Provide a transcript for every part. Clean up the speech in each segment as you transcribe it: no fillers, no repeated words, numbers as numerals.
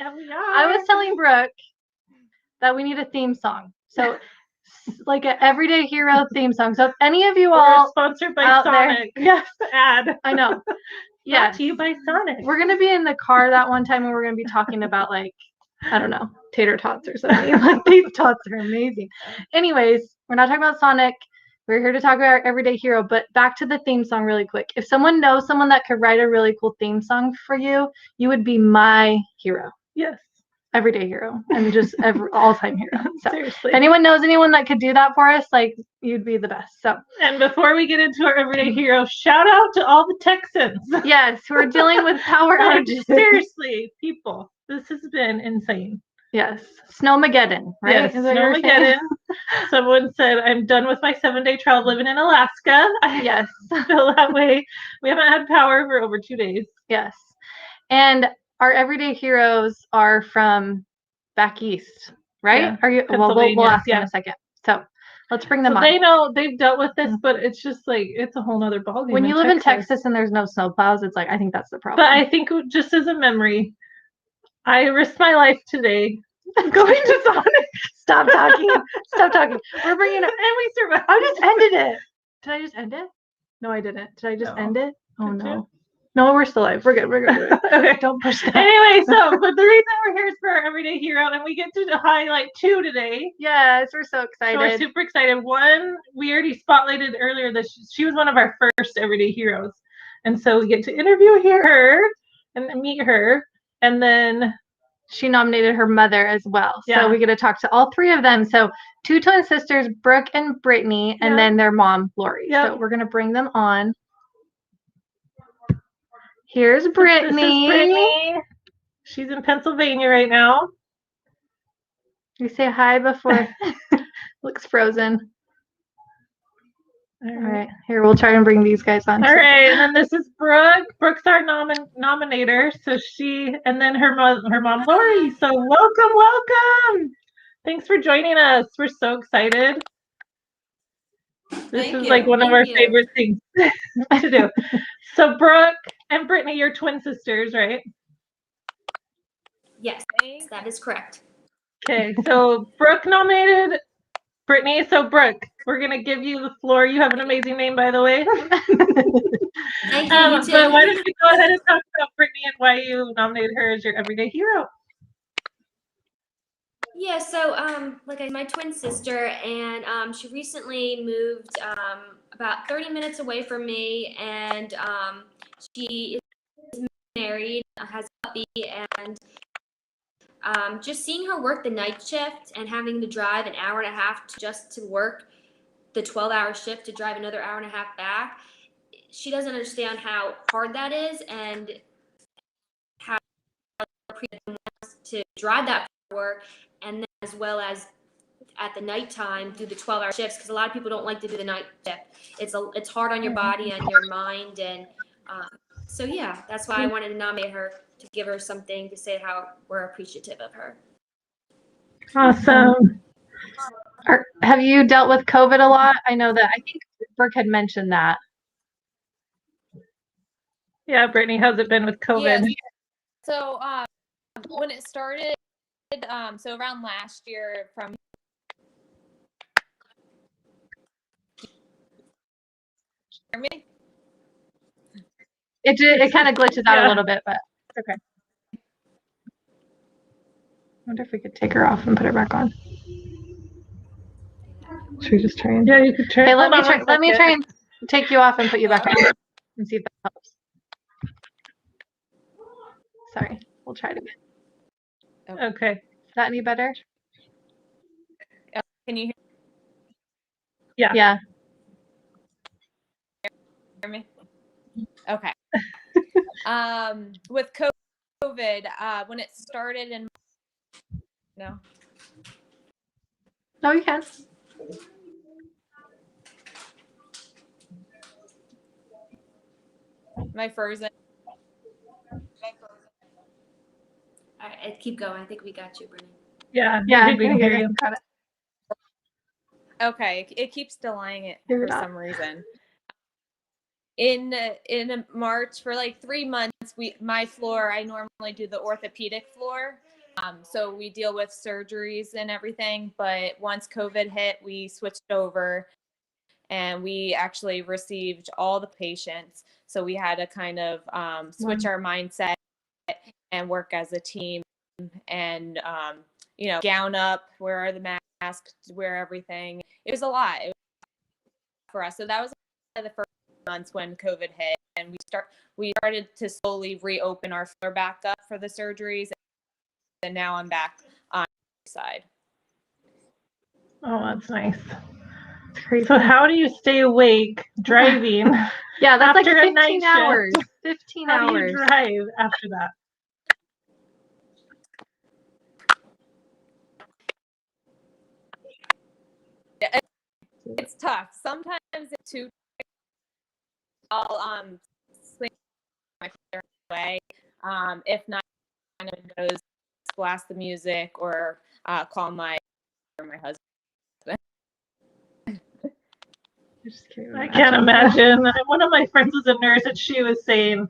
Yeah, we are. I was telling Brooke that we need a theme song. So like an Everyday Hero theme song. So if any of you all sponsored by out Sonic. there, yes, ad. I know. Yeah, to you by Sonic. We're gonna be in the car that one time and we're gonna be talking about like, I don't know, tater tots or something. Like these tots are amazing. Anyways, we're not talking about Sonic. We're here to talk about our Everyday Hero, but back to the theme song really quick. If someone knows someone that could write a really cool theme song for you, you would be my hero. Yes. Everyday hero and just all-time hero. So seriously. If anyone knows anyone that could do that for us, like you'd be the best. So and before we get into our Everyday Hero, shout out to all the Texans. Yes, who are dealing with power outages. Seriously, people, this has been insane. Yes. Snowmageddon, right? Yes, Snowmageddon. Someone said, I'm done with my 7-day trial living in Alaska. Yes. I feel that way. We haven't had power for over 2 days. Yes. And our everyday heroes are from back east, right? Yeah, Are you? Well, we'll ask in a second. So let's bring them on. They know they've dealt with this, but it's just like it's a whole nother ballgame. When you live in Texas and there's no snowplows, it's like I think that's the problem. But I think just as a memory, I risked my life today going to Sonic. Stop talking. Stop talking. We're bringing it, and we survived. I just ended it. Did I just end it? No, I didn't. Did I just end it? Oh no. No, we're still live. We're good. We're good. Okay. Don't push that. Anyway, but the reason we're here is for our Everyday Hero, and we get to highlight 2 today. Yes, we're so excited. So we're super excited. One, we already spotlighted earlier that she was one of our first Everyday Heroes. And so we get to interview her and meet her. And then she nominated her mother as well. Yeah. So we get to talk to all 3 of them. So 2 twin sisters, Brooke and Brittany, and then their mom, Laurie. Yep. So we're going to bring them on. Here's Brittany. This is Brittany. She's in Pennsylvania right now. You say hi before. Looks frozen. All right. Here, we'll try and bring these guys on. All right. And then this is Brooke. Brooke's our nominator. So and then her mom, Laurie. So welcome. Thanks for joining us. We're so excited. This is like one of our favorite things to do. So Brooke and Brittany, you're twin sisters, right? Yes, that is correct. Okay, so Brooke nominated Brittany. So Brooke, we're gonna give you the floor. You have an amazing name, by the way. Thank you. But why don't you go ahead and talk about Brittany and why you nominated her as your everyday hero? Yeah, so like my twin sister, and she recently moved about 30 minutes away from me, and she is married, has a puppy, and just seeing her work the night shift and having to drive an hour and a half just to work the 12-hour shift to drive another hour and a half back, she doesn't understand how hard that is and how to drive that work, and then as well as at the nighttime do the 12-hour shifts, because a lot of people don't like to do the night shift. It's hard on your body and your mind, and so yeah, that's why I wanted to nominate her, to give her something to say how we're appreciative of her. Awesome. Have you dealt with COVID a lot? I know that, I think Brooke had mentioned that. Yeah, Brittany, how's it been with COVID? Yeah. So when it started, so around last year from hear me? It kind of glitches out a little bit, but it's okay. I wonder if we could take her off and put her back on. Should we just try and? Yeah, you could try. Hey, let me try and take you off and put you back on and see if that helps. Sorry, we'll try it again. Okay. Is that any better? Can you hear? Yeah. Hear me? Okay. With COVID, when it started in no, you can. My frozen. All right, keep going. I think we got you, Brittany. Yeah, we can hear you. Got it. Okay, it keeps delaying it for some reason. in March for like 3 months, my floor, I normally do the orthopedic floor. So we deal with surgeries and everything. But once COVID hit, we switched over and we actually received all the patients. So we had to kind of switch our mindset and work as a team and, gown up, wear the masks, wear everything. It was a lot for us. So that was the first months when COVID hit, and we started to slowly reopen our floor back up for the surgeries, and now I'm back on the side. Oh, that's nice. So how do you stay awake driving? Yeah, that's like after a 15 night hours. shift? 15 How do hours. you drive after that? It's tough. Sometimes it's too. I'll swing my car away. If not, kind of goes blast the music or call my husband. I can't imagine. One of my friends was a nurse, and she was saying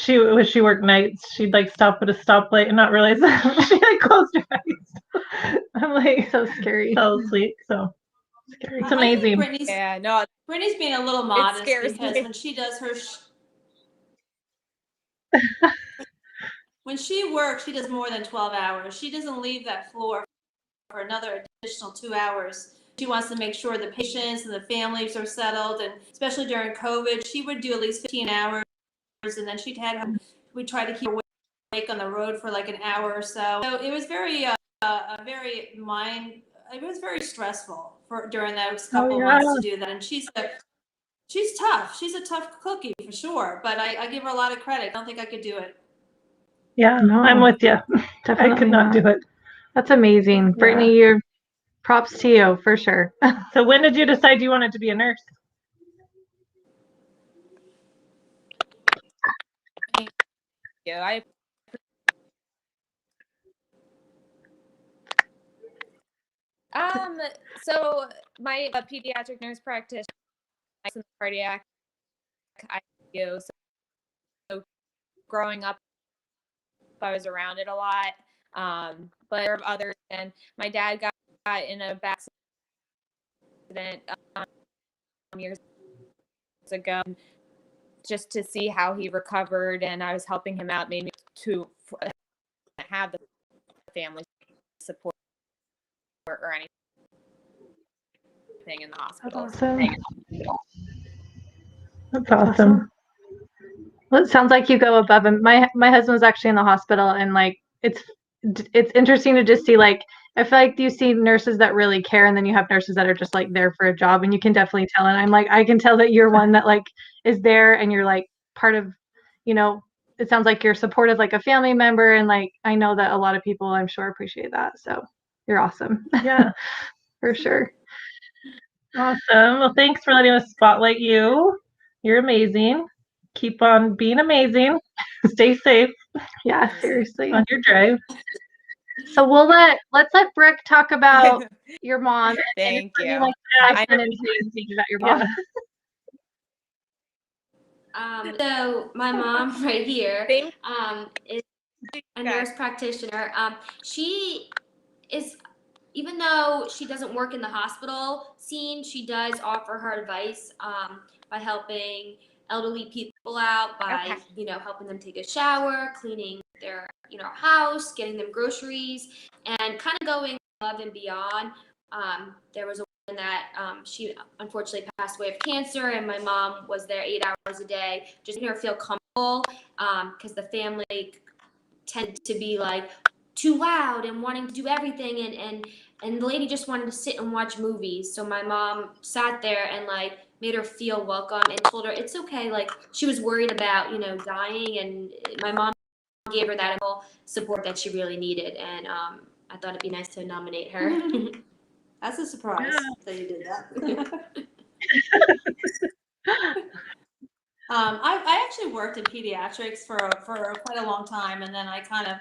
when she worked nights, she'd like stop at a stoplight and not realize that she had closed her eyes. I'm like, so scary. Fell asleep. So scary. It's amazing. Brittany's being a little modest because me. when she does her when she works, she does more than 12 hours. She doesn't leave that floor for another additional 2 hours. She wants to make sure the patients and the families are settled, and especially during COVID, she would do at least 15 hours, and then we'd try to keep her awake on the road for like an hour or so. So it was very, it was very stressful during those couple months to do that. And she's tough. She's a tough cookie for sure, but I give her a lot of credit. I don't think I could do it. Yeah, no, I'm with you. Definitely I could not do it. That's amazing. Yeah. Brittany, your props to you for sure. So when did you decide you wanted to be a nurse? Yeah, so my pediatric nurse practitioner, cardiac ICU. So growing up, I was around it a lot. But there are others, and my dad got in a back accident years ago, just to see how he recovered, and I was helping him out, maybe to have the family support or anything in the hospital. That's awesome. That's awesome. Well, it sounds like you go above him. My husband was actually in the hospital, and like it's interesting to just see, like, I feel like you see nurses that really care, and then you have nurses that are just like there for a job, and you can definitely tell. And I'm like, I can tell that you're one that like is there, and you're like part of, it sounds like you're supportive like a family member, and like I know that a lot of people, I'm sure, appreciate that. So you're awesome. Yeah, for sure. Awesome. Well, thanks for letting us spotlight you. You're amazing. Keep on being amazing. Stay safe. Yeah, seriously. On your drive. So let's let Brooke talk about your mom. Thank you. Like I know anything about your mom. Yeah. So my mom right here is a nurse practitioner. She is, even though she doesn't work in the hospital scene, she does offer her advice by helping elderly people out, by helping them take a shower, cleaning their house, getting them groceries, and kind of going above and beyond. There was a woman that she unfortunately passed away of cancer, and my mom was there 8 hours a day, just making her feel comfortable, because the family tended to be like too loud and wanting to do everything, and the lady just wanted to sit and watch movies. So my mom sat there and like made her feel welcome and told her it's okay. Like, she was worried about dying, and my mom gave her that support that she really needed, and I thought it'd be nice to nominate her. That's a surprise that you did that. I actually worked in pediatrics for quite a long time, and then I kind of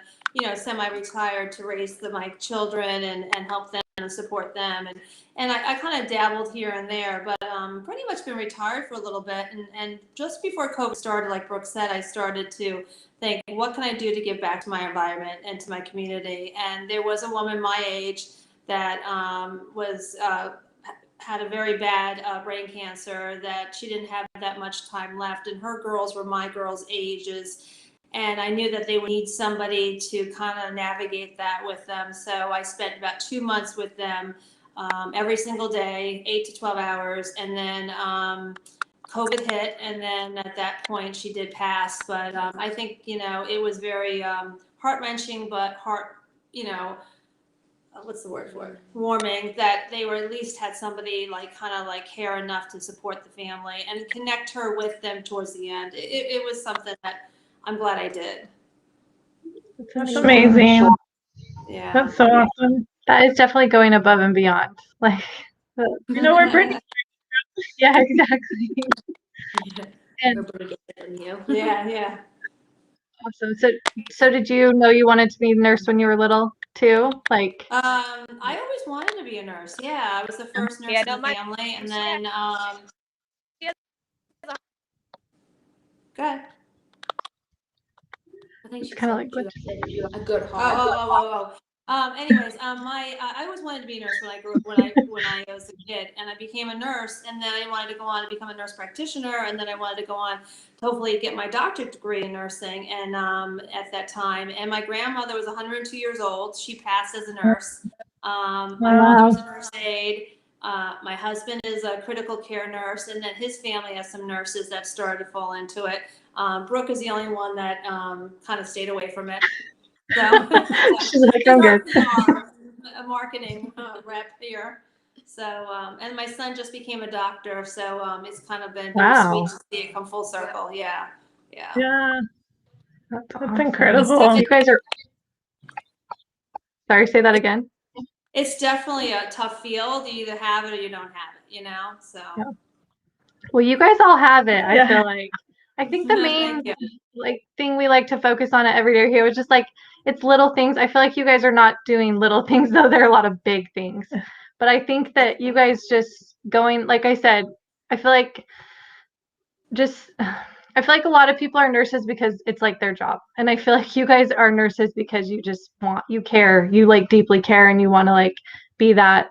semi-retired to raise my children and help them and support them. And I kind of dabbled here and there, but pretty much been retired for a little bit. And just before COVID started, like Brooke said, I started to think, what can I do to give back to my environment and to my community? And there was a woman my age that had a very bad brain cancer, that she didn't have that much time left, and her girls were my girls' ages. And I knew that they would need somebody to kind of navigate that with them. So I spent about 2 months with them every single day, 8 to 12 hours. And then COVID hit. And then at that point, she did pass. But I think, it was very heart-wrenching, but what's the word for it? Warming, that they were at least had somebody care enough to support the family and connect her with them towards the end. It was something that I'm glad I did. That's amazing. Yeah. That's so awesome. That is definitely going above and beyond. Like, Where Brittany. Yeah, exactly. And Yeah. awesome. So did you know you wanted to be a nurse when you were little too? Like, I always wanted to be a nurse. Yeah, I was the first nurse in the family, and then go ahead. I think she's kind of like a good heart. Anyways, I always wanted to be a nurse when I was a kid, and I became a nurse, and then I wanted to go on to become a nurse practitioner, and then I wanted to go on to hopefully get my doctorate degree in nursing. And at that time, and my grandmother was 102 years old. She passed as a nurse. My mother was a nurse aide. My husband is a critical care nurse, and then his family has some nurses that started to fall into it. Brooke is the only one that kind of stayed away from it. So she's like, I'm good. A marketing rep here. So and my son just became a doctor, so it's kind of been very sweet to see it come full circle. Yeah. That's incredible. You guys are. Sorry, say that again. It's definitely a tough field. You either have it or you don't have it. So. Yeah. Well, you guys all have it. I feel like. I think the main thing we like to focus on at Everyday Hero is just it's little things. I feel like you guys are not doing little things, though. There are a lot of big things. But I think that you guys just going, like I said, I feel like a lot of people are nurses because it's like their job. And I feel like you guys are nurses because you care, you deeply care, and you want to be that,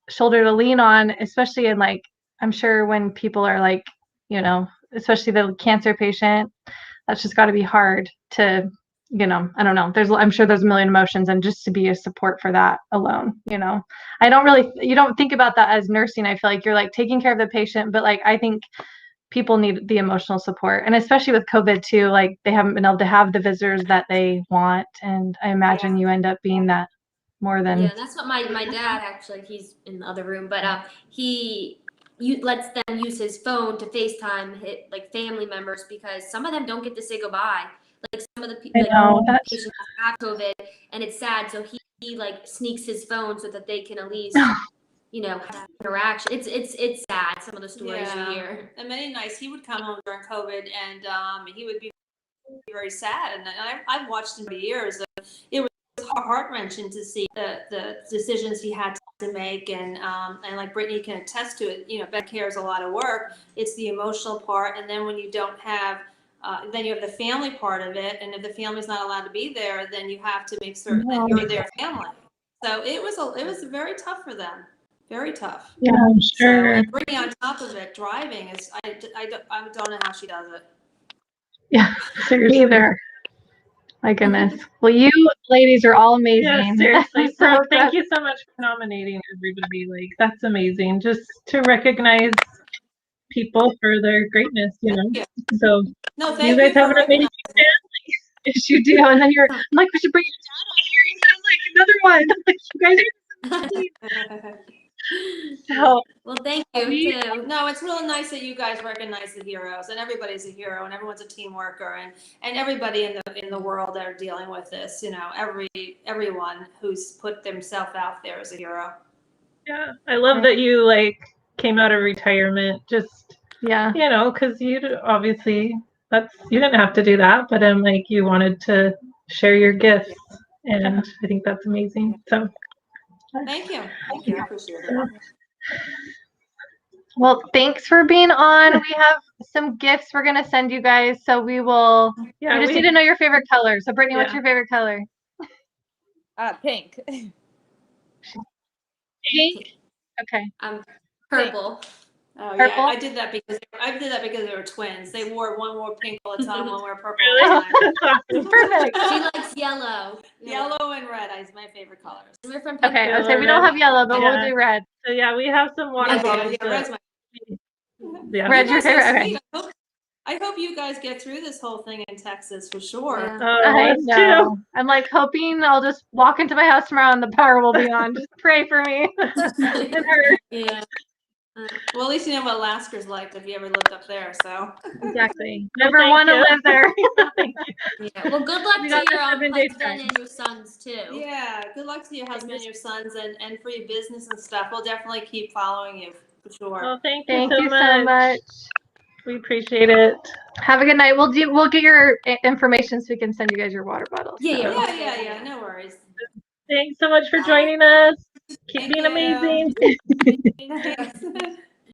shoulder to lean on, especially in I'm sure when people are especially the cancer patient, that's just got to be hard to, I don't know. I'm sure there's a million emotions, and just to be a support for that alone, you don't think about that as nursing. I feel like you're taking care of the patient, but I think people need the emotional support, and especially with COVID too, they haven't been able to have the visitors that they want. And I imagine you end up being that more than. Yeah, that's what my dad actually, he's in the other room, but he lets them use his phone to FaceTime family members, because some of them don't get to say goodbye. Some of the people patients have COVID, and it's sad. So he sneaks his phone so that they can at least have interaction. It's sad, some of the stories you hear. And many nights he would come home during COVID, and he would be very sad. And I've watched him for years. It was heart-wrenching to see the decisions he had to make, and like Brittany can attest to it. Vet care is a lot of work. It's the emotional part, and then when you don't have, then you have the family part of it, and if the family's not allowed to be there, then you have to make certain that you're their family. So it was very tough for them. Very tough. Yeah, I'm sure. So, and Brittany on top of it, driving is I don't know how she does it. Yeah, seriously. Either. My goodness. Well, you ladies are all amazing. Yeah, seriously. So thank you so much for nominating everybody. That's amazing. Just to recognize people for their greatness, Yeah. So no, you guys have an amazing family. Yes, you do. And then I'm like, we should bring your dad on here. He sounds like another one. You guys are So, well, thank you too. No, it's really nice that you guys recognize the heroes, and everybody's a hero, and everyone's a team worker, and everybody in the world that are dealing with this, everyone who's put themselves out there is a hero. Yeah, I love that you came out of retirement, just because you obviously you didn't have to do that, but you wanted to share your gifts, and I think that's amazing. So Thank you. Thank you. I appreciate it. Well, thanks for being on. We have some gifts we're gonna send you guys, so we will. Yeah, we just need to know your favorite color. So, Brittany, what's Yeah. your favorite color? Pink. Pink. Okay. Purple. Oh Purple? yeah, I did that because they were twins. They wore one wore pink all the time, one wore purple Really? all the time. Perfect. She likes yellow. Yellow and red is my favorite colors. We're from Okay, I would say we Red. don't have yellow, but Yeah. we'll do red. So yeah, we have some water bottles. Yeah, red's my. Yeah. Red's your You guys are favorite. sweet. I hope you guys get through this whole thing in Texas for sure. Yeah. Oh, I us know. I'm like hoping I'll just walk into my house tomorrow and the power will be on. Just pray for me. And her. Yeah. Well, at least you know what Alaska's like if you ever lived up there. So Exactly. Well, Never thank want to you. live there. Thank you. Yeah. Well, good luck We to got your the 7-day husband time. and your sons too. yeah, good luck to your husband and your sons, and for your business and stuff. We'll definitely keep following you for sure. Well, thank you Thank so you much. so much. We appreciate it. Have a good night. We'll get your information so we can send you guys your water bottles. Yeah, So. Yeah. No worries. Thanks so much for joining us. Keep Thank being you. amazing. Thanks.